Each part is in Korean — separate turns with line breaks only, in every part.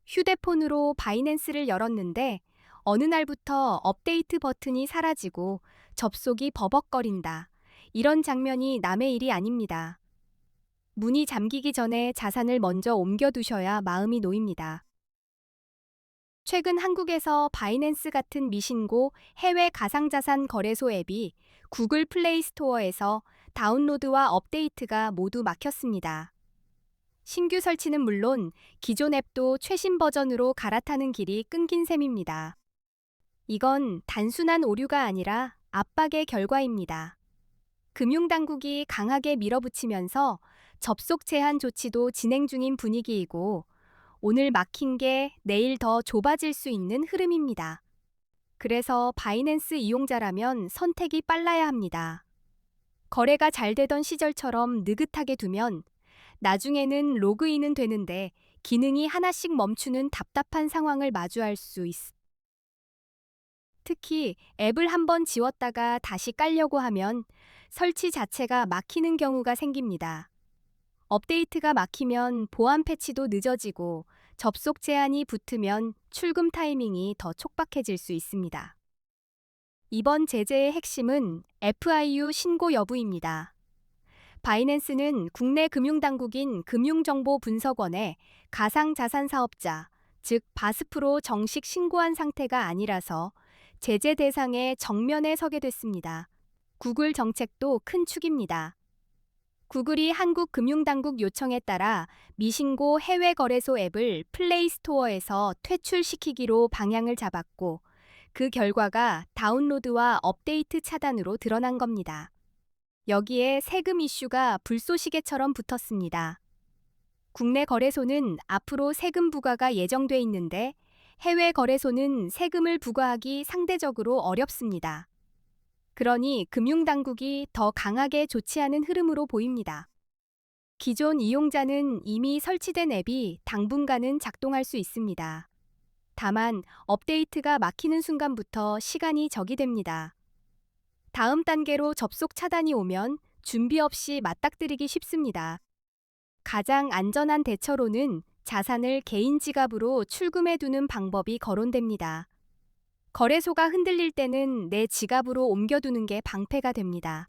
휴대폰으로 바이낸스를 열었는데 어느 날부터 업데이트 버튼이 사라지고 접속이 버벅거린다. 이런 장면이 남의 일이 아닙니다. 문이 잠기기 전에 자산을 먼저 옮겨두셔야 마음이 놓입니다. 최근 한국에서 바이낸스 같은 미신고 해외 가상자산 거래소 앱이 구글 플레이 스토어에서 다운로드와 업데이트가 모두 막혔습니다. 신규 설치는 물론 기존 앱도 최신 버전으로 갈아타는 길이 끊긴 셈입니다. 이건 단순한 오류가 아니라 압박의 결과입니다. 금융당국이 강하게 밀어붙이면서 접속 제한 조치도 진행 중인 분위기이고, 오늘 막힌 게 내일 더 좁아질 수 있는 흐름입니다. 그래서 바이낸스 이용자라면 선택이 빨라야 합니다. 거래가 잘 되던 시절처럼 느긋하게 두면 나중에는 로그인은 되는데 기능이 하나씩 멈추는 답답한 상황을 마주할 수 있습니다. 특히 앱을 한번 지웠다가 다시 깔려고 하면 설치 자체가 막히는 경우가 생깁니다. 업데이트가 막히면 보안 패치도 늦어지고 접속 제한이 붙으면 출금 타이밍이 더 촉박해질 수 있습니다. 이번 제재의 핵심은 FIU 신고 여부입니다. 바이낸스는 국내 금융당국인 금융정보분석원에 가상자산사업자, 즉 바스프로 정식 신고한 상태가 아니라서 제재 대상에 정면에 서게 됐습니다. 구글 정책도 큰 축입니다. 구글이 한국금융당국 요청에 따라 미신고 해외 거래소 앱을 플레이 스토어에서 퇴출시키기로 방향을 잡았고, 그 결과가 다운로드와 업데이트 차단으로 드러난 겁니다. 여기에 세금 이슈가 불쏘시개처럼 붙었습니다. 국내 거래소는 앞으로 세금 부과가 예정돼 있는데 해외 거래소는 세금을 부과하기 상대적으로 어렵습니다. 그러니 금융당국이 더 강하게 조치하는 흐름으로 보입니다. 기존 이용자는 이미 설치된 앱이 당분간은 작동할 수 있습니다. 다만 업데이트가 막히는 순간부터 시간이 적이 됩니다. 다음 단계로 접속 차단이 오면 준비 없이 맞닥뜨리기 쉽습니다. 가장 안전한 대처로는 자산을 개인 지갑으로 출금해 두는 방법이 거론됩니다. 거래소가 흔들릴 때는 내 지갑으로 옮겨두는 게 방패가 됩니다.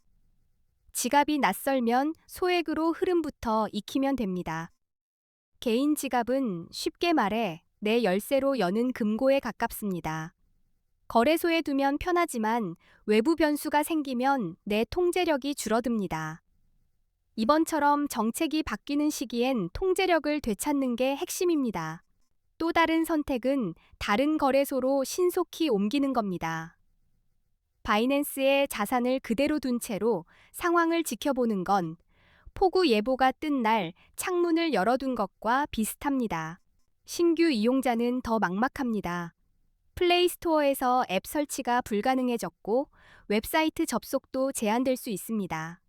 지갑이 낯설면 소액으로 흐름부터 익히면 됩니다. 개인 지갑은 쉽게 말해 내 열쇠로 여는 금고에 가깝습니다. 거래소에 두면 편하지만 외부 변수가 생기면 내 통제력이 줄어듭니다. 이번처럼 정책이 바뀌는 시기엔 통제력을 되찾는 게 핵심입니다. 또 다른 선택은 다른 거래소로 신속히 옮기는 겁니다. 바이낸스의 자산을 그대로 둔 채로 상황을 지켜보는 건 폭우 예보가 뜬 날 창문을 열어둔 것과 비슷합니다. 신규 이용자는 더 막막합니다. 플레이 스토어에서 앱 설치가 불가능해졌고 웹사이트 접속도 제한될 수 있습니다.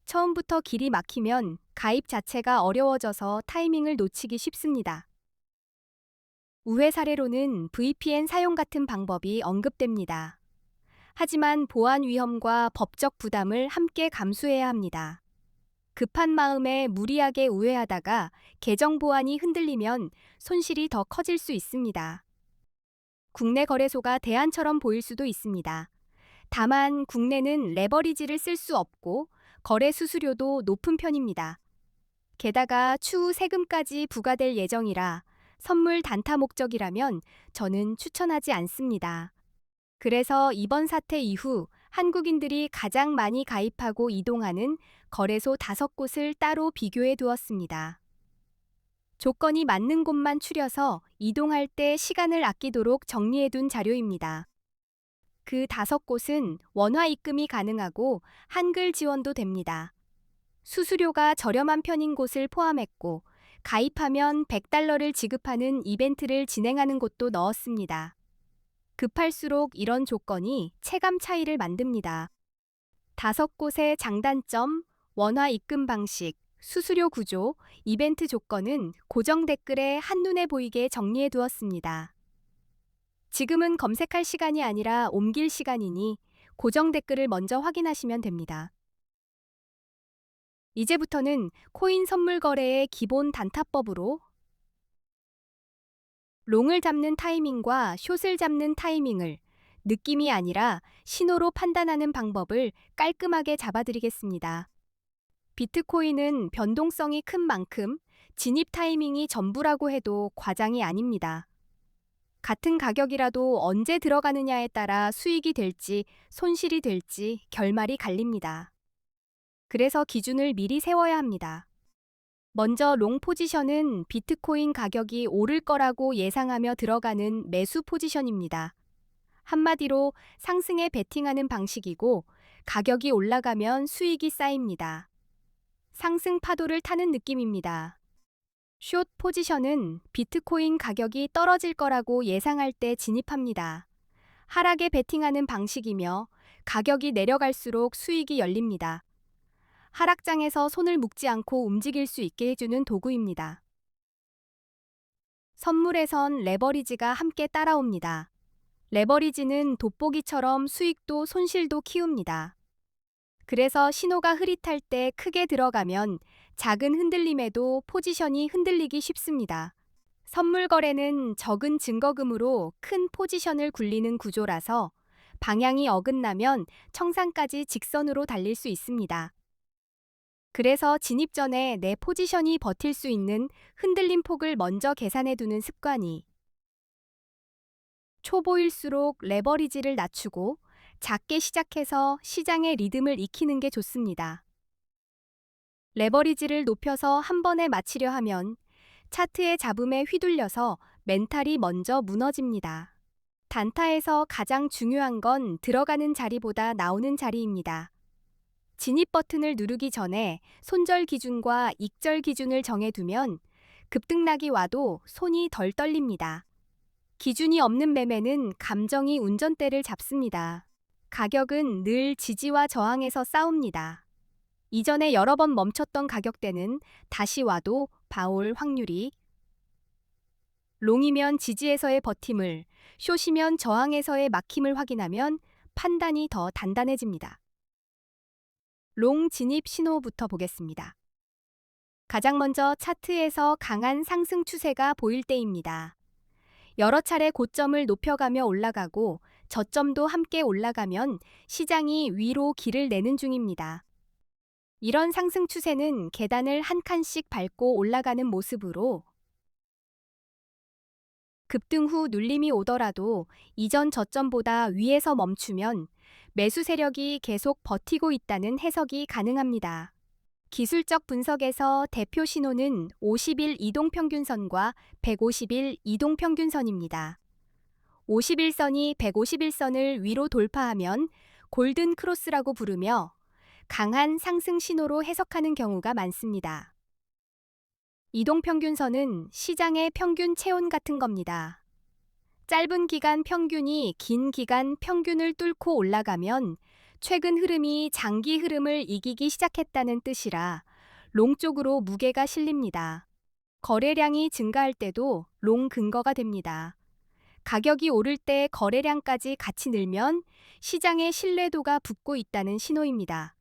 처음부터 길이 막히면 가입 자체가 어려워져서 타이밍을 놓치기 쉽습니다. 우회 사례로는 VPN 사용 같은 방법이 언급됩니다. 하지만 보안 위험과 법적 부담을 함께 감수해야 합니다. 급한 마음에 무리하게 우회하다가 계정 보안이 흔들리면 손실이 더 커질 수 있습니다. 국내 거래소가 대안처럼 보일 수도 있습니다. 다만 국내는 레버리지를 쓸 수 없고 거래 수수료도 높은 편입니다. 게다가 추후 세금까지 부과될 예정이라 선물 단타 목적이라면 저는 추천하지 않습니다. 그래서 이번 사태 이후 한국인들이 가장 많이 가입하고 이동하는 거래소 5곳을 따로 비교해 두었습니다. 조건이 맞는 곳만 추려서 이동할 때 시간을 아끼도록 정리해 둔 자료입니다. 그 5곳은 원화 입금이 가능하고 한글 지원도 됩니다. 수수료가 저렴한 편인 곳을 포함했고, 가입하면 $100를 지급하는 이벤트를 진행하는 곳도 넣었습니다. 급할수록 이런 조건이 체감 차이를 만듭니다. 5곳의 장단점, 원화 입금 방식, 수수료 구조, 이벤트 조건은 고정 댓글에 한눈에 보이게 정리해 두었습니다. 지금은 검색할 시간이 아니라 옮길 시간이니 고정 댓글을 먼저 확인하시면 됩니다. 이제부터는 코인 선물 거래의 기본 단타법으로 롱을 잡는 타이밍과 숏을 잡는 타이밍을 느낌이 아니라 신호로 판단하는 방법을 깔끔하게 잡아드리겠습니다. 비트코인은 변동성이 큰 만큼 진입 타이밍이 전부라고 해도 과장이 아닙니다. 같은 가격이라도 언제 들어가느냐에 따라 수익이 될지 손실이 될지 결말이 갈립니다. 그래서 기준을 미리 세워야 합니다. 먼저 롱 포지션은 비트코인 가격이 오를 거라고 예상하며 들어가는 매수 포지션입니다. 한마디로 상승에 베팅하는 방식이고 가격이 올라가면 수익이 쌓입니다. 상승 파도를 타는 느낌입니다. 숏 포지션은 비트코인 가격이 떨어질 거라고 예상할 때 진입합니다. 하락에 베팅하는 방식이며 가격이 내려갈수록 수익이 열립니다. 하락장에서 손을 묶지 않고 움직일 수 있게 해주는 도구입니다. 선물에선 레버리지가 함께 따라옵니다. 레버리지는 돋보기처럼 수익도 손실도 키웁니다. 그래서 신호가 흐릿할 때 크게 들어가면 작은 흔들림에도 포지션이 흔들리기 쉽습니다. 선물 거래는 적은 증거금으로 큰 포지션을 굴리는 구조라서 방향이 어긋나면 청산까지 직선으로 달릴 수 있습니다. 그래서 진입 전에 내 포지션이 버틸 수 있는 흔들림 폭을 먼저 계산해 두는 습관이 초보일수록 레버리지를 낮추고 작게 시작해서 시장의 리듬을 익히는 게 좋습니다. 레버리지를 높여서 한 번에 마치려 하면 차트의 잡음에 휘둘려서 멘탈이 먼저 무너집니다. 단타에서 가장 중요한 건 들어가는 자리보다 나오는 자리입니다. 진입 버튼을 누르기 전에 손절 기준과 익절 기준을 정해두면 급등락이 와도 손이 덜 떨립니다. 기준이 없는 매매는 감정이 운전대를 잡습니다. 가격은 늘 지지와 저항에서 싸웁니다. 이전에 여러 번 멈췄던 가격대는 다시 와도 봐올 확률이 롱이면 지지에서의 버팀을, 숏이면 저항에서의 막힘을 확인하면 판단이 더 단단해집니다. 롱 진입 신호부터 보겠습니다. 가장 먼저 차트에서 강한 상승 추세가 보일 때입니다. 여러 차례 고점을 높여가며 올라가고 저점도 함께 올라가면 시장이 위로 길을 내는 중입니다. 이런 상승 추세는 계단을 한 칸씩 밟고 올라가는 모습으로 급등 후 눌림이 오더라도 이전 저점보다 위에서 멈추면 매수 세력이 계속 버티고 있다는 해석이 가능합니다. 기술적 분석에서 대표 신호는 50일 이동평균선과 150일 이동평균선입니다. 51선이 151선을 위로 돌파하면 골든 크로스라고 부르며 강한 상승 신호로 해석하는 경우가 많습니다. 이동평균선은 시장의 평균 체온 같은 겁니다. 짧은 기간 평균이 긴 기간 평균을 뚫고 올라가면 최근 흐름이 장기 흐름을 이기기 시작했다는 뜻이라 롱 쪽으로 무게가 실립니다. 거래량이 증가할 때도 롱 근거가 됩니다. 가격이 오를 때 거래량까지 같이 늘면 시장의 신뢰도가 붙고 있다는 신호입니다.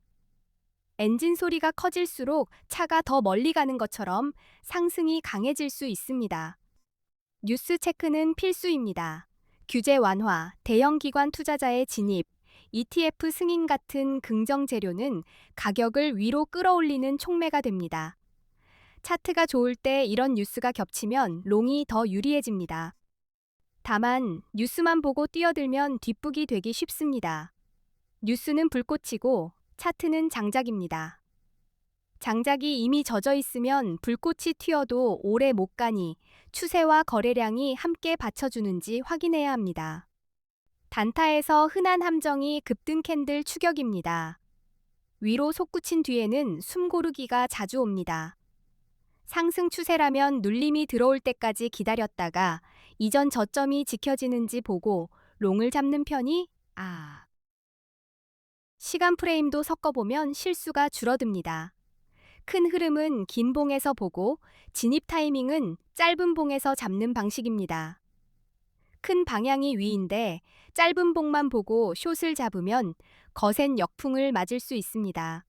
엔진 소리가 커질수록 차가 더 멀리 가는 것처럼 상승이 강해질 수 있습니다. 뉴스 체크는 필수입니다. 규제 완화, 대형 기관 투자자의 진입, ETF 승인 같은 긍정 재료는 가격을 위로 끌어올리는 촉매가 됩니다. 차트가 좋을 때 이런 뉴스가 겹치면 롱이 더 유리해집니다. 다만 뉴스만 보고 뛰어들면 뒷북이 되기 쉽습니다. 뉴스는 불꽃이고 차트는 장작입니다. 장작이 이미 젖어 있으면 불꽃이 튀어도 오래 못 가니 추세와 거래량이 함께 받쳐주는지 확인해야 합니다. 단타에서 흔한 함정이 급등 캔들 추격입니다. 위로 솟구친 뒤에는 숨 고르기가 자주 옵니다. 상승 추세라면 눌림이 들어올 때까지 기다렸다가 이전 저점이 지켜지는지 보고 롱을 잡는 편이 시간 프레임도 섞어보면 실수가 줄어듭니다. 큰 흐름은 긴 봉에서 보고 진입 타이밍은 짧은 봉에서 잡는 방식입니다. 큰 방향이 위인데 짧은 봉만 보고 숏을 잡으면 거센 역풍을 맞을 수 있습니다.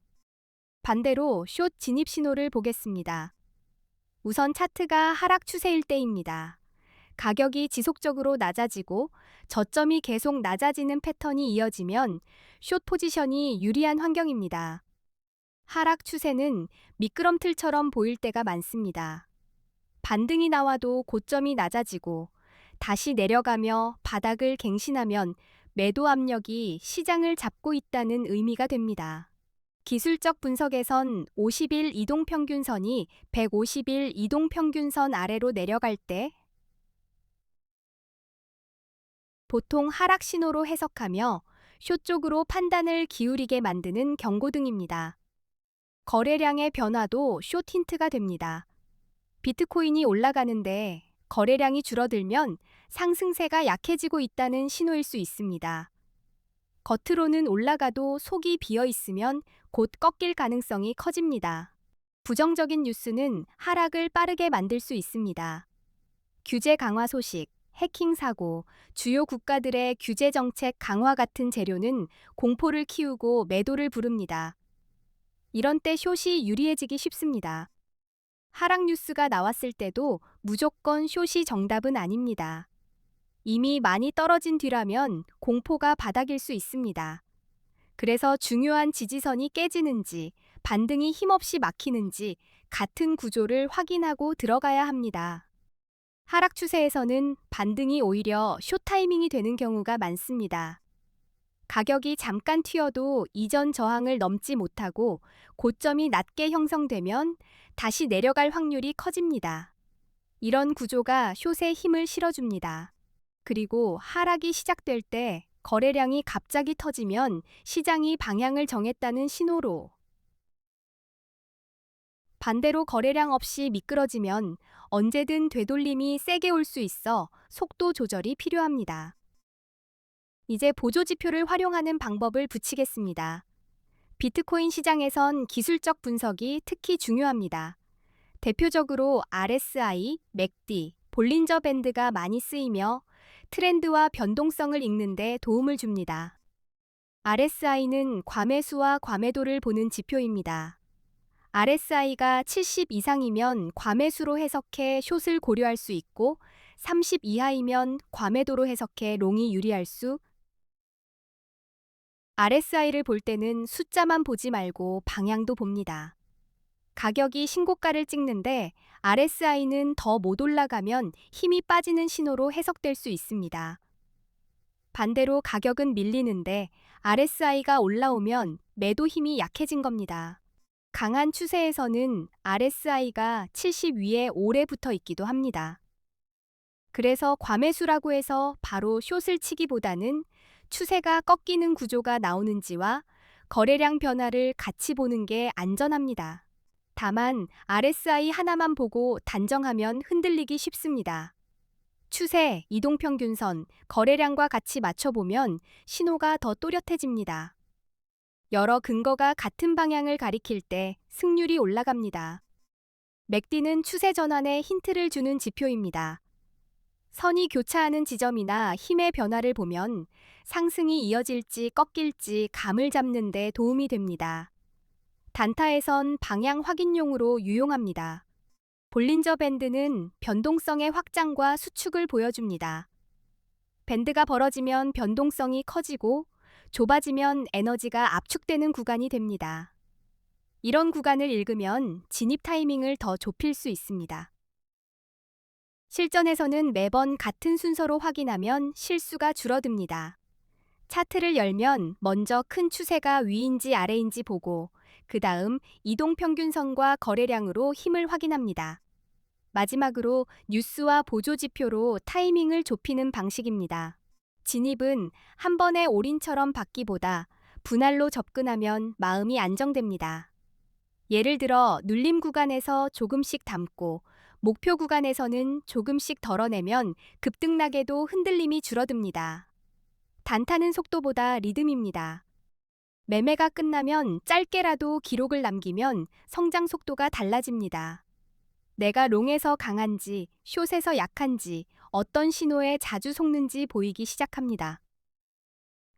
반대로 숏 진입 신호를 보겠습니다. 우선 차트가 하락 추세일 때입니다. 가격이 지속적으로 낮아지고 저점이 계속 낮아지는 패턴이 이어지면 숏 포지션이 유리한 환경입니다. 하락 추세는 미끄럼틀처럼 보일 때가 많습니다. 반등이 나와도 고점이 낮아지고 다시 내려가며 바닥을 갱신하면 매도 압력이 시장을 잡고 있다는 의미가 됩니다. 기술적 분석에선 50일 이동평균선이 150일 이동평균선 아래로 내려갈 때 보통 하락 신호로 해석하며 숏 쪽으로 판단을 기울이게 만드는 경고등입니다. 거래량의 변화도 숏 힌트가 됩니다. 비트코인이 올라가는데 거래량이 줄어들면 상승세가 약해지고 있다는 신호일 수 있습니다. 겉으로는 올라가도 속이 비어 있으면 곧 꺾일 가능성이 커집니다. 부정적인 뉴스는 하락을 빠르게 만들 수 있습니다. 규제 강화 소식, 해킹 사고, 주요 국가들의 규제 정책 강화 같은 재료는 공포를 키우고 매도를 부릅니다. 이런 때 숏이 유리해지기 쉽습니다. 하락 뉴스가 나왔을 때도 무조건 숏이 정답은 아닙니다. 이미 많이 떨어진 뒤라면 공포가 바닥일 수 있습니다. 그래서 중요한 지지선이 깨지는지, 반등이 힘없이 막히는지 같은 구조를 확인하고 들어가야 합니다. 하락 추세에서는 반등이 오히려 숏 타이밍이 되는 경우가 많습니다. 가격이 잠깐 튀어도 이전 저항을 넘지 못하고 고점이 낮게 형성되면 다시 내려갈 확률이 커집니다. 이런 구조가 숏에 힘을 실어줍니다. 그리고 하락이 시작될 때 거래량이 갑자기 터지면 시장이 방향을 정했다는 신호로, 반대로 거래량 없이 미끄러지면 언제든 되돌림이 세게 올 수 있어 속도 조절이 필요합니다. 이제 보조지표를 활용하는 방법을 붙이겠습니다. 비트코인 시장에선 기술적 분석이 특히 중요합니다. 대표적으로 RSI, 맥디, 볼린저 밴드가 많이 쓰이며 트렌드와 변동성을 읽는 데 도움을 줍니다. RSI는 과매수와 과매도를 보는 지표입니다. RSI가 70 이상이면 과매수로 해석해 숏을 고려할 수 있고 30 이하이면 과매도로 해석해 롱이 유리할 수. RSI를 볼 때는 숫자만 보지 말고 방향도 봅니다. 가격이 신고가를 찍는데 RSI는 더 못 올라가면 힘이 빠지는 신호로 해석될 수 있습니다. 반대로 가격은 밀리는데 RSI가 올라오면 매도 힘이 약해진 겁니다. 강한 추세에서는 RSI가 70 위에 오래 붙어 있기도 합니다. 그래서 과매수라고 해서 바로 숏을 치기보다는 추세가 꺾이는 구조가 나오는지와 거래량 변화를 같이 보는 게 안전합니다. 다만 RSI 하나만 보고 단정하면 흔들리기 쉽습니다. 추세, 이동평균선, 거래량과 같이 맞춰보면 신호가 더 또렷해집니다. 여러 근거가 같은 방향을 가리킬 때 승률이 올라갑니다. 맥디는 추세 전환에 힌트를 주는 지표입니다. 선이 교차하는 지점이나 힘의 변화를 보면 상승이 이어질지 꺾일지 감을 잡는 데 도움이 됩니다. 단타에선 방향 확인용으로 유용합니다. 볼린저 밴드는 변동성의 확장과 수축을 보여줍니다. 밴드가 벌어지면 변동성이 커지고 좁아지면 에너지가 압축되는 구간이 됩니다. 이런 구간을 읽으면 진입 타이밍을 더 좁힐 수 있습니다. 실전에서는 매번 같은 순서로 확인하면 실수가 줄어듭니다. 차트를 열면 먼저 큰 추세가 위인지 아래인지 보고 그 다음 이동평균선과 거래량으로 힘을 확인합니다. 마지막으로 뉴스와 보조지표로 타이밍을 좁히는 방식입니다. 진입은 한 번에 올인처럼 받기보다 분할로 접근하면 마음이 안정됩니다. 예를 들어 눌림 구간에서 조금씩 담고 목표 구간에서는 조금씩 덜어내면 급등락에도 흔들림이 줄어듭니다. 단타는 속도보다 리듬입니다. 매매가 끝나면 짧게라도 기록을 남기면 성장 속도가 달라집니다. 내가 롱에서 강한지, 숏에서 약한지, 어떤 신호에 자주 속는지 보이기 시작합니다.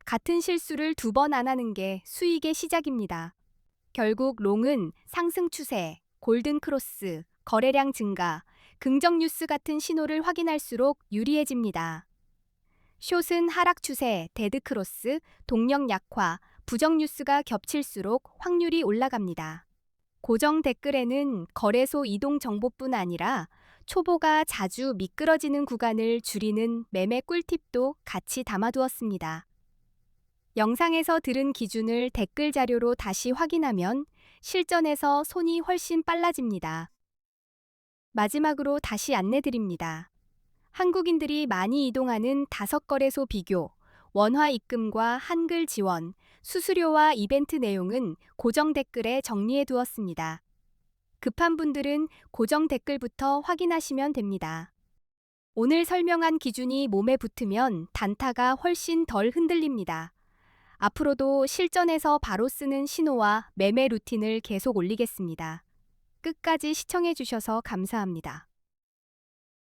같은 실수를 2번 안 하는 게 수익의 시작입니다. 결국 롱은 상승 추세, 골든 크로스, 거래량 증가, 긍정 뉴스 같은 신호를 확인할수록 유리해집니다. 숏은 하락 추세, 데드크로스, 동력 약화, 부정 뉴스가 겹칠수록 확률이 올라갑니다. 고정 댓글에는 거래소 이동 정보뿐 아니라 초보가 자주 미끄러지는 구간을 줄이는 매매 꿀팁도 같이 담아두었습니다. 영상에서 들은 기준을 댓글 자료로 다시 확인하면 실전에서 손이 훨씬 빨라집니다. 마지막으로 다시 안내드립니다. 한국인들이 많이 이동하는 5거래소 비교, 원화 입금과 한글 지원, 수수료와 이벤트 내용은 고정 댓글에 정리해 두었습니다. 급한 분들은 고정 댓글부터 확인하시면 됩니다. 오늘 설명한 기준이 몸에 붙으면 단타가 훨씬 덜 흔들립니다. 앞으로도 실전에서 바로 쓰는 신호와 매매 루틴을 계속 올리겠습니다. 끝까지 시청해 주셔서 감사합니다.